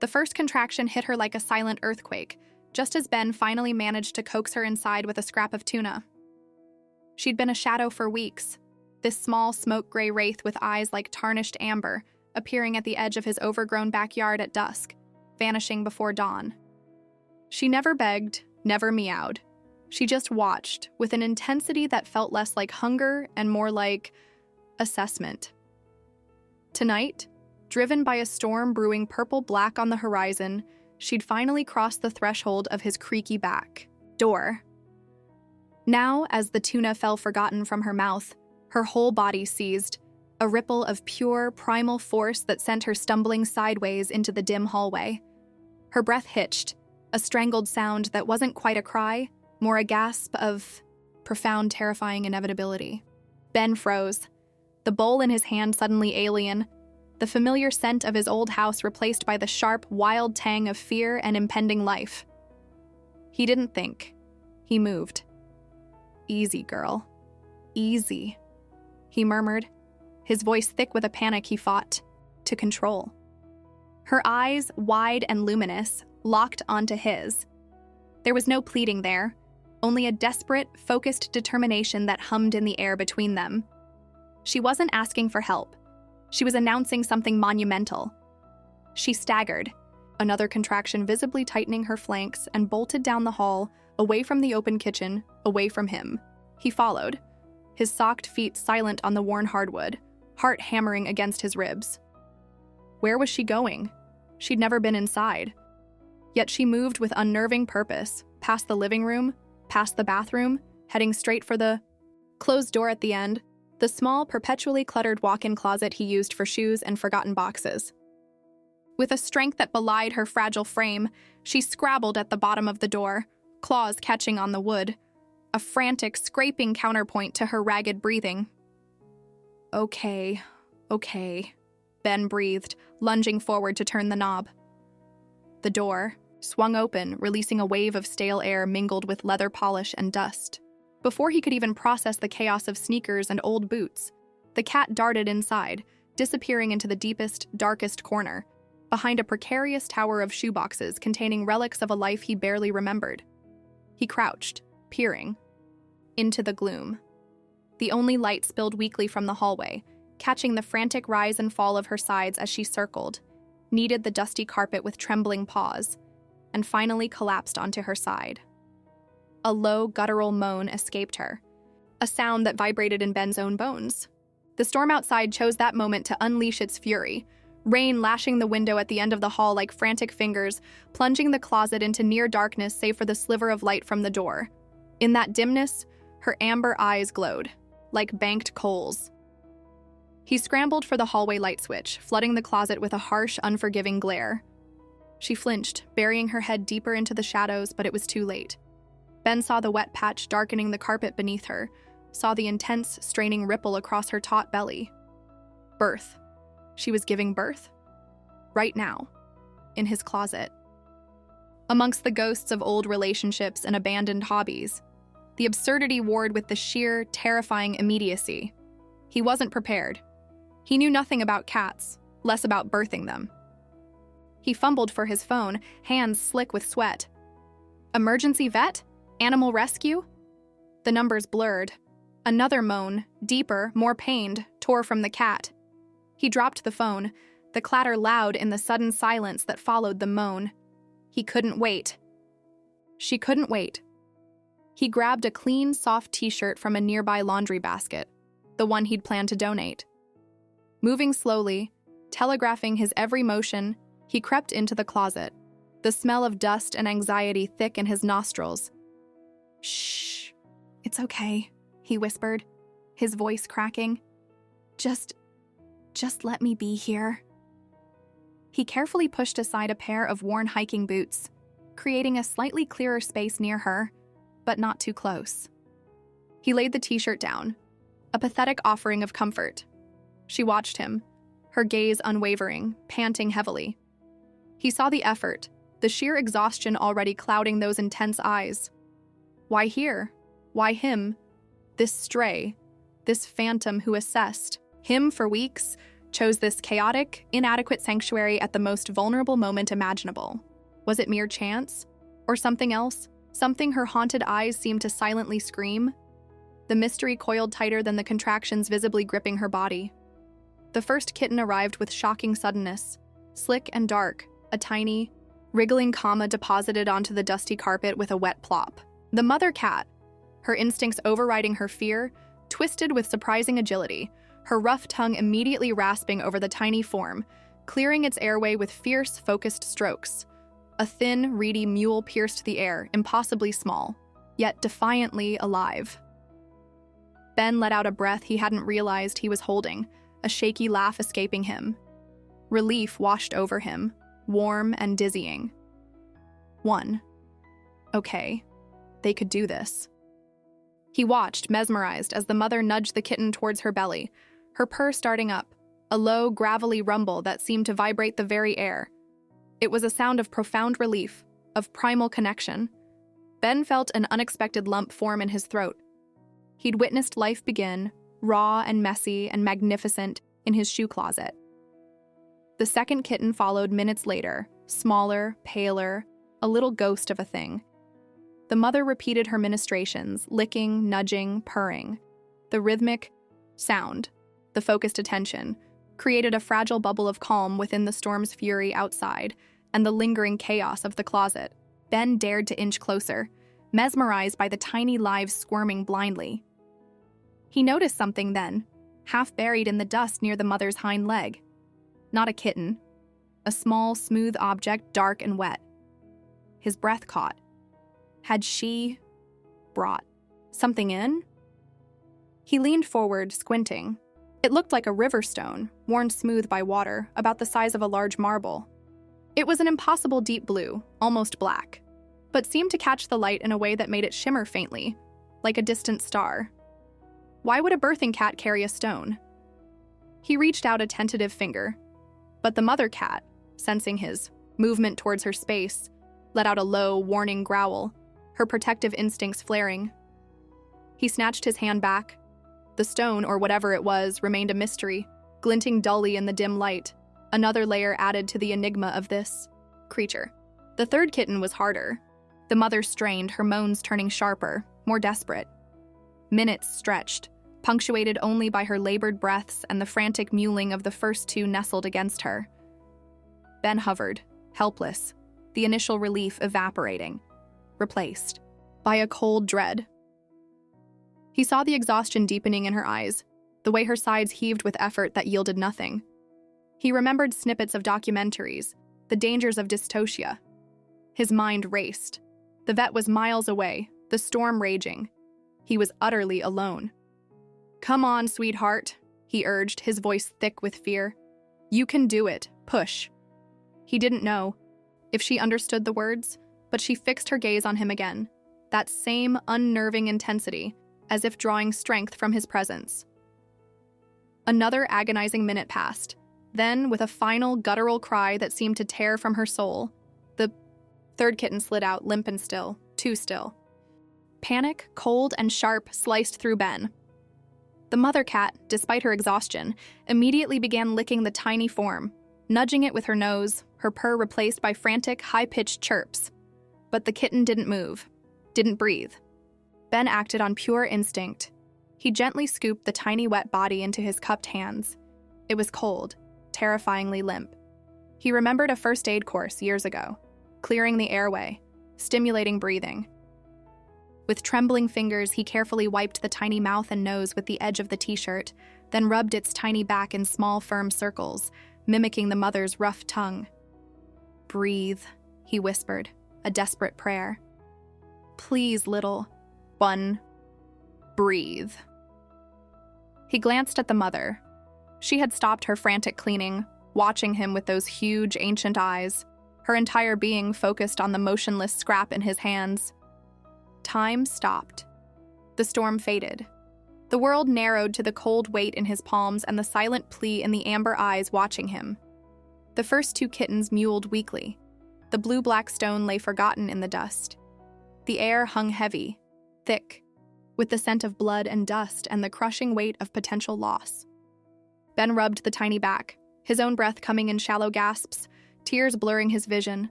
The first contraction hit her like a silent earthquake, just as Ben finally managed to coax her inside with a scrap of tuna. She'd been a shadow for weeks, this small smoke-gray wraith with eyes like tarnished amber, appearing at the edge of his overgrown backyard at dusk, vanishing before dawn. She never begged, never meowed. She just watched, with an intensity that felt less like hunger and more like assessment. Tonight, driven by a storm brewing purple-black on the horizon, she'd finally crossed the threshold of his creaky back door. Now, as the tuna fell forgotten from her mouth, her whole body seized, a ripple of pure, primal force that sent her stumbling sideways into the dim hallway. Her breath hitched, a strangled sound that wasn't quite a cry, more a gasp of profound, terrifying inevitability. Ben froze, the bowl in his hand suddenly alien, the familiar scent of his old house replaced by the sharp, wild tang of fear and impending life. He didn't think. He moved. "Easy, girl. Easy," he murmured, his voice thick with a panic he fought to control. Her eyes, wide and luminous, locked onto his. There was no pleading there, only a desperate, focused determination that hummed in the air between them. She wasn't asking for help. She was announcing something monumental. She staggered, another contraction visibly tightening her flanks, and bolted down the hall, away from the open kitchen, away from him. He followed, his socked feet silent on the worn hardwood, heart hammering against his ribs. Where was she going? She'd never been inside. Yet she moved with unnerving purpose, past the living room, past the bathroom, heading straight for the closed door at the end, the small, perpetually cluttered walk-in closet he used for shoes and forgotten boxes. With a strength that belied her fragile frame, she scrabbled at the bottom of the door, claws catching on the wood, a frantic, scraping counterpoint to her ragged breathing. Okay, Ben breathed, lunging forward to turn the knob. The door swung open, releasing a wave of stale air mingled with leather polish and dust. Before he could even process the chaos of sneakers and old boots, the cat darted inside, disappearing into the deepest, darkest corner, behind a precarious tower of shoeboxes containing relics of a life he barely remembered. He crouched, peering into the gloom. The only light spilled weakly from the hallway, catching the frantic rise and fall of her sides as she circled, kneaded the dusty carpet with trembling paws, and finally collapsed onto her side. A low, guttural moan escaped her, a sound that vibrated in Ben's own bones. The storm outside chose that moment to unleash its fury, rain lashing the window at the end of the hall like frantic fingers, plunging the closet into near darkness save for the sliver of light from the door. In that dimness, her amber eyes glowed, like banked coals. He scrambled for the hallway light switch, flooding the closet with a harsh, unforgiving glare. She flinched, burying her head deeper into the shadows, but it was too late. Ben saw the wet patch darkening the carpet beneath her, saw the intense, straining ripple across her taut belly. Birth. She was giving birth. Right now. In his closet. Amongst the ghosts of old relationships and abandoned hobbies, the absurdity warred with the sheer, terrifying immediacy. He wasn't prepared. He knew nothing about cats, less about birthing them. He fumbled for his phone, hands slick with sweat. Emergency vet? Animal rescue? The numbers blurred. Another moan, deeper, more pained, tore from the cat. He dropped the phone, the clatter loud in the sudden silence that followed the moan. He couldn't wait. She couldn't wait. He grabbed a clean, soft t-shirt from a nearby laundry basket, the one he'd planned to donate. Moving slowly, telegraphing his every motion, he crept into the closet, the smell of dust and anxiety thick in his nostrils. "Shh, it's okay," he whispered, his voice cracking. Just let me be here." He carefully pushed aside a pair of worn hiking boots, creating a slightly clearer space near her, but not too close. He laid the t-shirt down, a pathetic offering of comfort. She watched him, her gaze unwavering, panting heavily. He saw the effort, the sheer exhaustion already clouding those intense eyes. Why here? Why him? This stray, this phantom who assessed him for weeks, chose this chaotic, inadequate sanctuary at the most vulnerable moment imaginable. Was it mere chance? Or something else? Something her haunted eyes seemed to silently scream? The mystery coiled tighter than the contractions visibly gripping her body. The first kitten arrived with shocking suddenness. Slick and dark, a tiny, wriggling comma deposited onto the dusty carpet with a wet plop. The mother cat, her instincts overriding her fear, twisted with surprising agility, her rough tongue immediately rasping over the tiny form, clearing its airway with fierce, focused strokes. A thin, reedy mule pierced the air, impossibly small, yet defiantly alive. Ben let out a breath he hadn't realized he was holding, a shaky laugh escaping him. Relief washed over him, warm and dizzying. 1. Okay, they could do this. He watched, mesmerized, as the mother nudged the kitten towards her belly, her purr starting up, a low, gravelly rumble that seemed to vibrate the very air. It was a sound of profound relief, of primal connection. Ben felt an unexpected lump form in his throat. He'd witnessed life begin, raw and messy and magnificent, in his shoe closet. The second kitten followed minutes later, smaller, paler, a little ghost of a thing. The mother repeated her ministrations, licking, nudging, purring. The rhythmic sound, the focused attention, created a fragile bubble of calm within the storm's fury outside and the lingering chaos of the closet. Ben dared to inch closer, mesmerized by the tiny lives squirming blindly. He noticed something then, half buried in the dust near the mother's hind leg. Not a kitten, a small, smooth object, dark and wet. His breath caught. Had she brought something in? He leaned forward, squinting. It looked like a river stone, worn smooth by water, about the size of a large marble. It was an impossible deep blue, almost black, but seemed to catch the light in a way that made it shimmer faintly, like a distant star. Why would a birthing cat carry a stone? He reached out a tentative finger, but the mother cat, sensing his movement towards her space, let out a low, warning growl, her protective instincts flaring. He snatched his hand back. The stone, or whatever it was, remained a mystery, glinting dully in the dim light, another layer added to the enigma of this creature. The third kitten was harder. The mother strained, her moans turning sharper, more desperate. Minutes stretched, punctuated only by her labored breaths and the frantic mewling of the first two nestled against her. Ben hovered, helpless, the initial relief evaporating, replaced by a cold dread. He saw the exhaustion deepening in her eyes, the way her sides heaved with effort that yielded nothing. He remembered snippets of documentaries, the dangers of dystocia. His mind raced. The vet was miles away, the storm raging. He was utterly alone. "Come on, sweetheart," he urged, his voice thick with fear. "You can do it. Push." He didn't know if she understood the words, but she fixed her gaze on him again, that same unnerving intensity, as if drawing strength from his presence. Another agonizing minute passed. Then, with a final guttural cry that seemed to tear from her soul, the third kitten slid out, limp and still, too still. Panic, cold and sharp, sliced through Ben. The mother cat, despite her exhaustion, immediately began licking the tiny form, nudging it with her nose, her purr replaced by frantic, high-pitched chirps. But the kitten didn't move, didn't breathe. Ben acted on pure instinct. He gently scooped the tiny wet body into his cupped hands. It was cold, terrifyingly limp. He remembered a first aid course years ago, clearing the airway, stimulating breathing. With trembling fingers, he carefully wiped the tiny mouth and nose with the edge of the t-shirt, then rubbed its tiny back in small, firm circles, mimicking the mother's rough tongue. "Breathe," he whispered, a desperate prayer. "Please, little one, breathe." He glanced at the mother. She had stopped her frantic cleaning, watching him with those huge, ancient eyes, her entire being focused on the motionless scrap in his hands. Time stopped. The storm faded. The world narrowed to the cold weight in his palms and the silent plea in the amber eyes watching him. The first two kittens mewled weakly. The blue-black stone lay forgotten in the dust. The air hung heavy, thick, with the scent of blood and dust and the crushing weight of potential loss. Ben rubbed the tiny back, his own breath coming in shallow gasps, tears blurring his vision.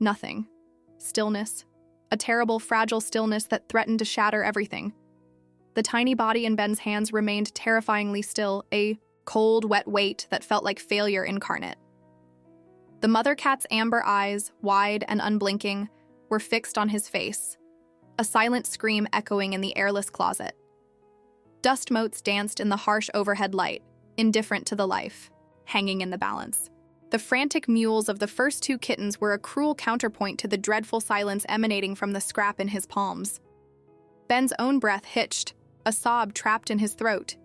Nothing. Stillness. A terrible, fragile stillness that threatened to shatter everything. The tiny body in Ben's hands remained terrifyingly still, a cold, wet weight that felt like failure incarnate. The mother cat's amber eyes, wide and unblinking, were fixed on his face, a silent scream echoing in the airless closet. Dust motes danced in the harsh overhead light, indifferent to the life, hanging in the balance. The frantic mewls of the first two kittens were a cruel counterpoint to the dreadful silence emanating from the scrap in his palms. Ben's own breath hitched, a sob trapped in his throat.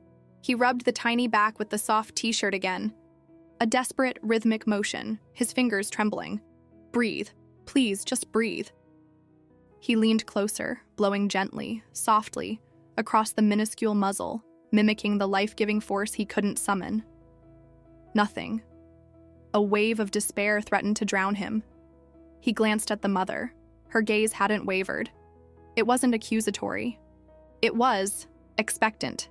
He rubbed the tiny back with the soft t-shirt again. A desperate, rhythmic motion, his fingers trembling. Breathe. Please, just breathe. He leaned closer, blowing gently, softly, across the minuscule muzzle, mimicking the life-giving force he couldn't summon. Nothing. A wave of despair threatened to drown him. He glanced at the mother. Her gaze hadn't wavered. It wasn't accusatory. It was expectant.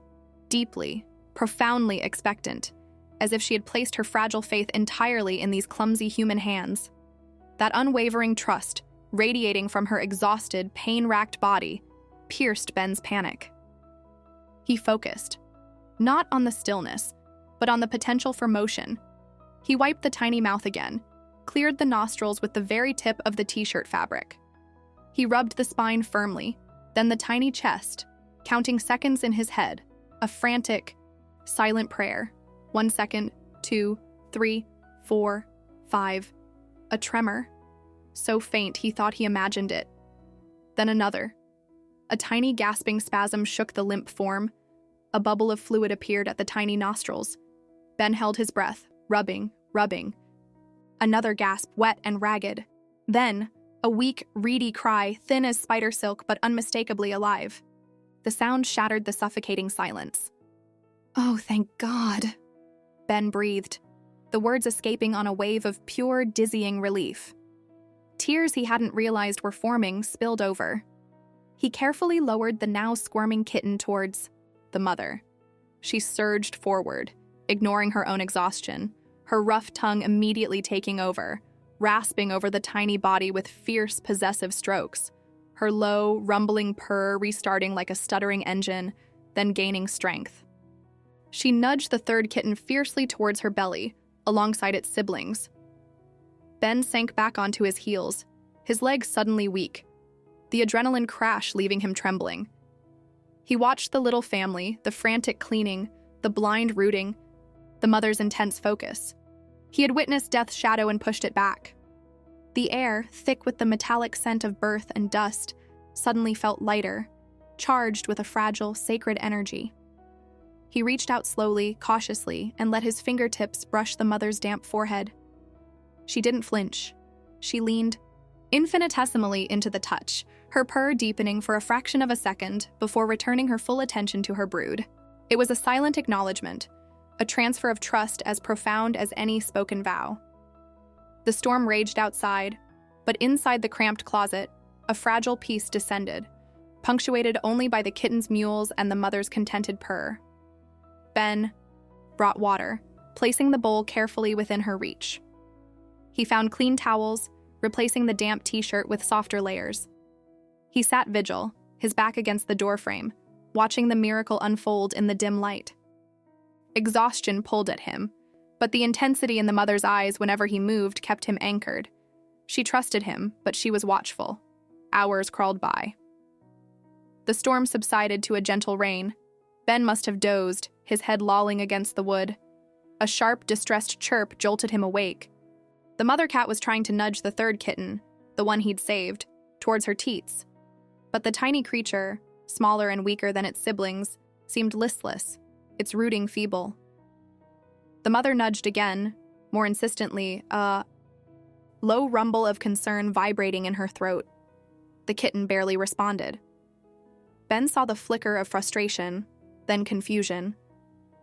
Deeply, profoundly expectant, as if she had placed her fragile faith entirely in these clumsy human hands. That unwavering trust, radiating from her exhausted, pain-racked body, pierced Ben's panic. He focused, not on the stillness, but on the potential for motion. He wiped the tiny mouth again, cleared the nostrils with the very tip of the t-shirt fabric. He rubbed the spine firmly, then the tiny chest, counting seconds in his head, a frantic, silent prayer. 1 second, 2, 3, 4, 5. A tremor, so faint he thought he imagined it. Then another. A tiny gasping spasm shook the limp form. A bubble of fluid appeared at the tiny nostrils. Ben held his breath, rubbing. Another gasp, wet and ragged. Then, a weak, reedy cry, thin as spider silk but unmistakably alive. The sound shattered the suffocating silence. "Oh, thank God," Ben breathed, the words escaping on a wave of pure, dizzying relief. Tears he hadn't realized were forming spilled over. He carefully lowered the now squirming kitten towards the mother. She surged forward, ignoring her own exhaustion, her rough tongue immediately taking over, rasping over the tiny body with fierce, possessive strokes, her low, rumbling purr restarting like a stuttering engine, then gaining strength. She nudged the third kitten fiercely towards her belly, alongside its siblings. Ben sank back onto his heels, his legs suddenly weak, the adrenaline crash leaving him trembling. He watched the little family, the frantic cleaning, the blind rooting, the mother's intense focus. He had witnessed death's shadow and pushed it back. The air, thick with the metallic scent of birth and dust, suddenly felt lighter, charged with a fragile, sacred energy. He reached out slowly, cautiously, and let his fingertips brush the mother's damp forehead. She didn't flinch. She leaned infinitesimally into the touch, her purr deepening for a fraction of a second before returning her full attention to her brood. It was a silent acknowledgement, a transfer of trust as profound as any spoken vow. The storm raged outside, but inside the cramped closet, a fragile peace descended, punctuated only by the kitten's mewls and the mother's contented purr. Ben brought water, placing the bowl carefully within her reach. He found clean towels, replacing the damp t-shirt with softer layers. He sat vigil, his back against the doorframe, watching the miracle unfold in the dim light. Exhaustion pulled at him, but the intensity in the mother's eyes whenever he moved kept him anchored. She trusted him, but she was watchful. Hours crawled by. The storm subsided to a gentle rain. Ben must have dozed, his head lolling against the wood. A sharp, distressed chirp jolted him awake. The mother cat was trying to nudge the third kitten, the one he'd saved, towards her teats. But the tiny creature, smaller and weaker than its siblings, seemed listless, its rooting feeble. The mother nudged again, more insistently, a low rumble of concern vibrating in her throat. The kitten barely responded. Ben saw the flicker of frustration, then confusion,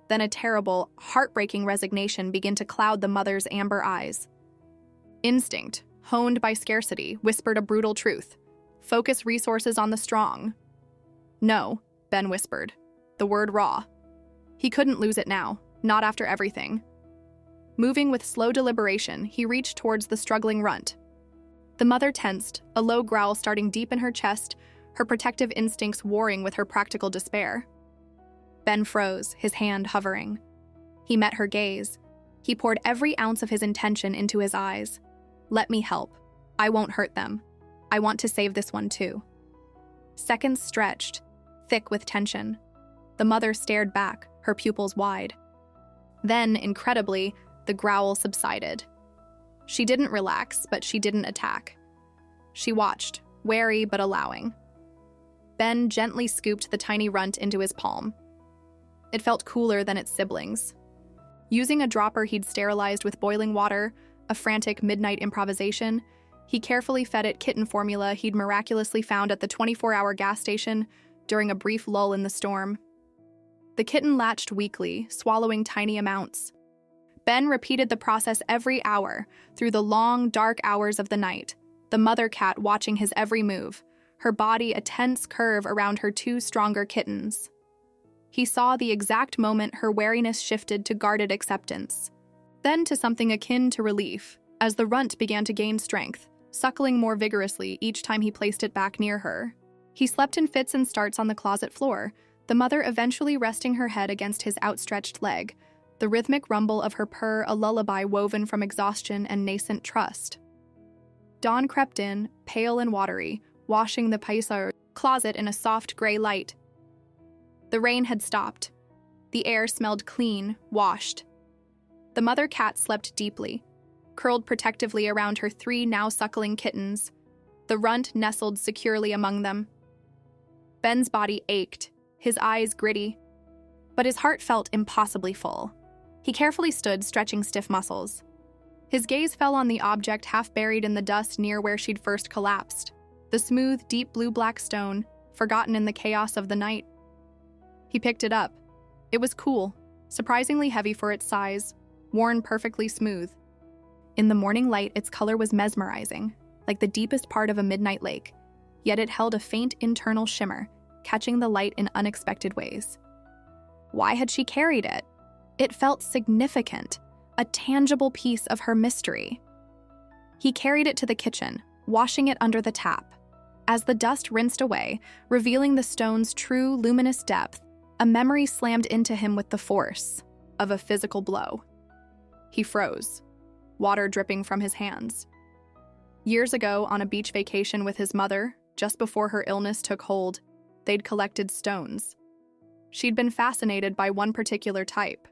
then a terrible, heartbreaking resignation begin to cloud the mother's amber eyes. Instinct, honed by scarcity, whispered a brutal truth. Focus resources on the strong. No, Ben whispered, the word raw. He couldn't lose it now. not after everything. Moving with slow deliberation, he reached towards the struggling runt. The mother tensed, a low growl starting deep in her chest, her protective instincts warring with her practical despair. Ben froze, his hand hovering. He met her gaze. He poured every ounce of his intention into his eyes. "Let me help. I won't hurt them. I want to save this one too." Seconds stretched, thick with tension. The mother stared back, her pupils wide. Then, incredibly, the growl subsided. She didn't relax, but she didn't attack. She watched, wary but allowing. Ben gently scooped the tiny runt into his palm. It felt cooler than its siblings. Using a dropper he'd sterilized with boiling water, a frantic midnight improvisation, he carefully fed it kitten formula he'd miraculously found at the 24-hour gas station during a brief lull in the storm. The kitten latched weakly, swallowing tiny amounts. Ben repeated the process every hour, through the long, dark hours of the night, the mother cat watching his every move, her body a tense curve around her two stronger kittens. He saw the exact moment her wariness shifted to guarded acceptance, then to something akin to relief, as the runt began to gain strength, suckling more vigorously each time he placed it back near her. He slept in fits and starts on the closet floor, the mother eventually resting her head against his outstretched leg, the rhythmic rumble of her purr a lullaby woven from exhaustion and nascent trust. Dawn crept in, pale and watery, washing the paisar closet in a soft gray light. The rain had stopped. The air smelled clean, washed. The mother cat slept deeply, curled protectively around her three now suckling kittens. The runt nestled securely among them. Ben's body ached, his eyes gritty, but his heart felt impossibly full. He carefully stood, stretching stiff muscles. His gaze fell on the object half buried in the dust near where she'd first collapsed, the smooth, deep blue-black stone, forgotten in the chaos of the night. He picked it up. It was cool, surprisingly heavy for its size, worn perfectly smooth. In the morning light, its color was mesmerizing, like the deepest part of a midnight lake, yet it held a faint internal shimmer, catching the light in unexpected ways. Why had she carried it? It felt significant, a tangible piece of her mystery. He carried it to the kitchen, washing it under the tap. As the dust rinsed away, revealing the stone's true luminous depth, a memory slammed into him with the force of a physical blow. He froze, water dripping from his hands. Years ago, on a beach vacation with his mother, just before her illness took hold, they'd collected stones. She'd been fascinated by one particular type.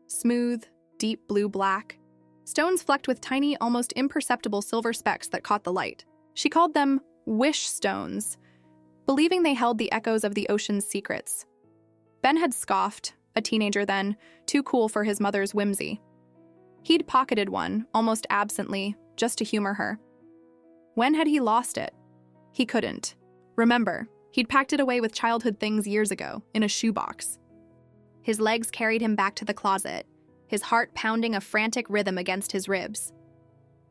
Smooth, deep blue-black. Stones flecked with tiny, almost imperceptible silver specks that caught the light. She called them wish stones, believing they held the echoes of the ocean's secrets. Ben had scoffed, a teenager then, too cool for his mother's whimsy. He'd pocketed one, almost absently, just to humor her. When had he lost it? He couldn't. Remember, he'd packed it away with childhood things years ago, in a shoebox. His legs carried him back to the closet, his heart pounding a frantic rhythm against his ribs.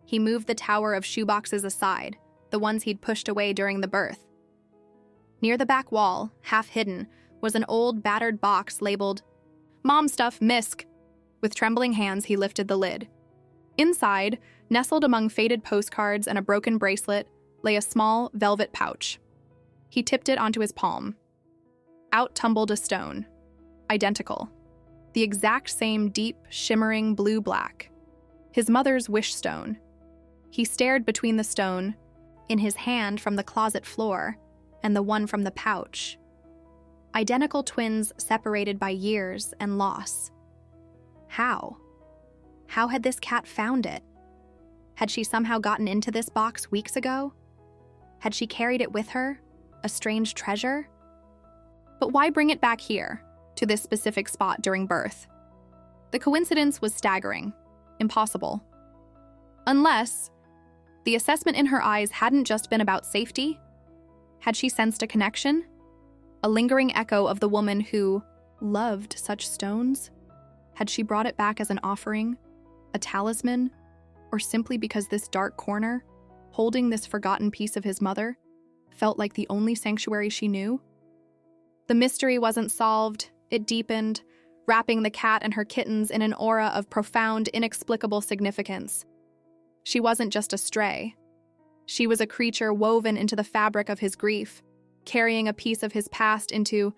He moved the tower of shoeboxes aside, the ones he'd pushed away during the birth. Near the back wall, half hidden, was an old, battered box labeled, "Mom Stuff, Misk." With trembling hands, he lifted the lid. Inside, nestled among faded postcards and a broken bracelet, lay a small, velvet pouch. He tipped it onto his palm. Out tumbled a stone. Identical. The exact same deep, shimmering blue-black. His mother's wish stone. He stared between the stone, in his hand from the closet floor, and the one from the pouch. Identical twins separated by years and loss. How? How had this cat found it? Had she somehow gotten into this box weeks ago? Had she carried it with her? A strange treasure? But why bring it back here, to this specific spot during birth? The coincidence was staggering, impossible. Unless the assessment in her eyes hadn't just been about safety. Had she sensed a connection? A lingering echo of the woman who loved such stones? Had she brought it back as an offering, a talisman, or simply because this dark corner, holding this forgotten piece of his mother, felt like the only sanctuary she knew? The mystery wasn't solved, it deepened, wrapping the cat and her kittens in an aura of profound, inexplicable significance. She wasn't just a stray. She was a creature woven into the fabric of his grief, carrying a piece of his past into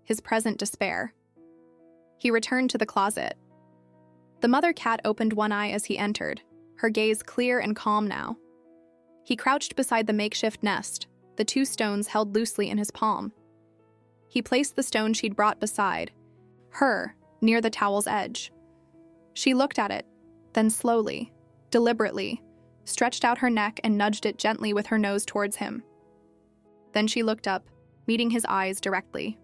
his present despair. He returned to the closet. The mother cat opened one eye as he entered, her gaze clear and calm now. He crouched beside the makeshift nest, the 2 stones held loosely in his palm. He placed the stone she'd brought beside her, near the towel's edge. She looked at it, then slowly, deliberately, stretched out her neck and nudged it gently with her nose towards him. Then she looked up, meeting his eyes directly.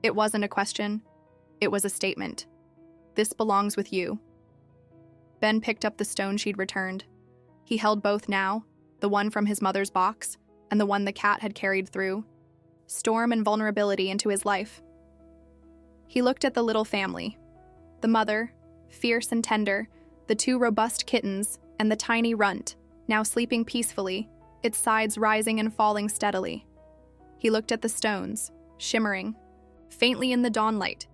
It wasn't a question. It was a statement. This belongs with you. Ben picked up the stone she'd returned. He held both now, the one from his mother's box and the one the cat had carried through storm and vulnerability into his life. He looked at the little family. The mother, fierce and tender, the 2 robust kittens, and the tiny runt, now sleeping peacefully, its sides rising and falling steadily. He looked at the stones, shimmering, faintly in the dawnlight.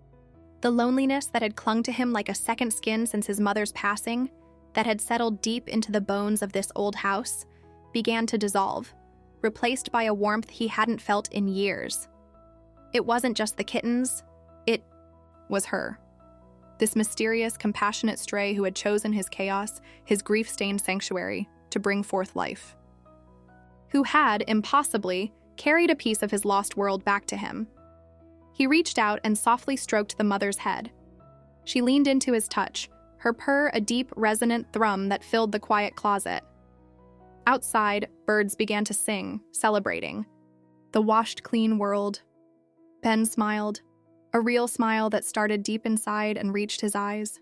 The loneliness that had clung to him like a second skin since his mother's passing, that had settled deep into the bones of this old house, began to dissolve, replaced by a warmth he hadn't felt in years. It wasn't just the kittens, it was her. This mysterious, compassionate stray who had chosen his chaos, his grief-stained sanctuary, to bring forth life. Who had, impossibly, carried a piece of his lost world back to him. He reached out and softly stroked the mother's head. She leaned into his touch, her purr a deep, resonant thrum that filled the quiet closet. Outside, birds began to sing, celebrating. The washed, clean world. Ben smiled, a real smile that started deep inside and reached his eyes.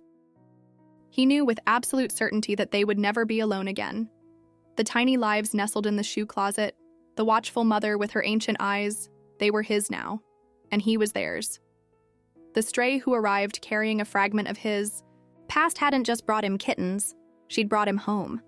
He knew with absolute certainty that they would never be alone again. The tiny lives nestled in the shoe closet, the watchful mother with her ancient eyes, they were his now, and he was theirs. The stray who arrived carrying a fragment of his past hadn't just brought him kittens, she'd brought him home.